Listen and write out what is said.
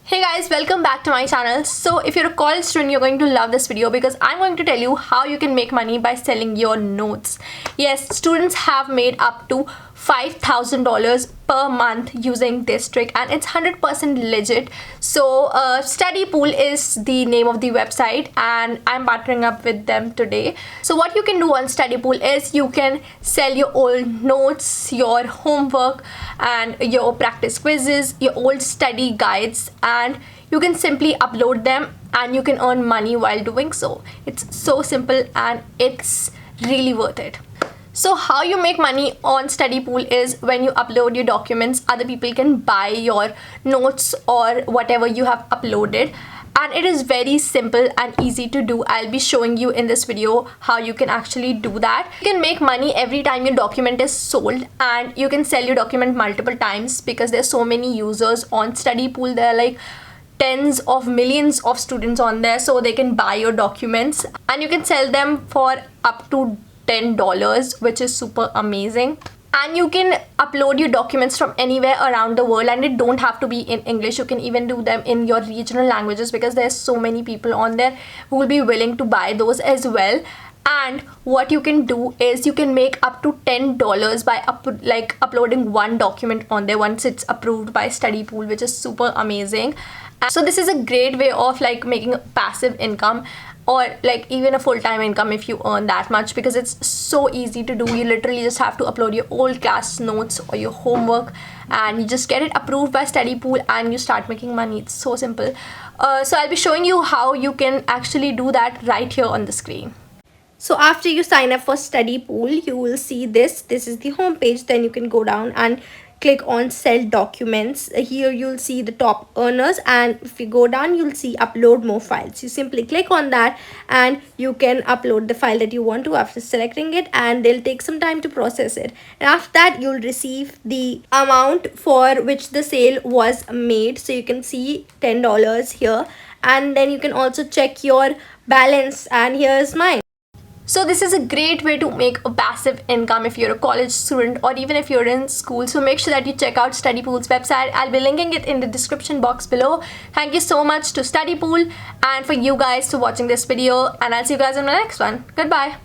Hey guys, welcome back to my channel. So if you're a college student, you're going to love this video because I'm going to tell you how you can make money by selling your notes. Yes, students have made up to $5,000 per month using this trick, and it's 100% legit. So Study Pool is the name of the website and I'm partnering up with them today. So what you can do on Study Pool is you can sell your old notes, your homework and your practice quizzes, your old study guides, and you can simply upload them and you can earn money while doing so. It's so simple and it's really worth it. So how you make money on Study Pool is when you upload your documents, other people can buy your notes or whatever you have uploaded, and it is very simple and easy to do. I'll be showing you in this video how you can actually do that. You can make money every time your document is sold, and you can sell your document multiple times because there's so many users on Study Pool. There are like tens of millions of students on there, so they can buy your documents and you can sell them for up to $10, which is super amazing. And you can upload your documents from anywhere around the world, and it don't have to be in English. You can even do them in your regional languages because there's so many people on there who will be willing to buy those as well. And what you can do is you can make up to $10 by uploading one document on there once it's approved by Study Pool, which is super amazing. And so this is a great way of making passive income, or even a full-time income if you earn that much, because it's so easy to do. You literally just have to upload your old class notes or your homework and you just get it approved by Study Pool and you start making money. It's so simple. So I'll be showing you how you can actually do that right here on the screen. So after you sign up for Study Pool, you will see this is the home page. Then you can go down and click on sell documents. Here you'll see the top earners, and if you go down you'll see upload more files. You simply click on that and you can upload the file that you want to after selecting it, and they'll take some time to process it. And after that you'll receive the amount for which the sale was made. So you can see $10 here, and then you can also check your balance, and here's mine. So this is a great way to make a passive income if you're a college student or even if you're in school. So make sure that you check out Study Pool's website. I'll be linking it in the description box below. Thank you so much to Study Pool and for you guys for watching this video, and I'll see you guys in the next one. Goodbye.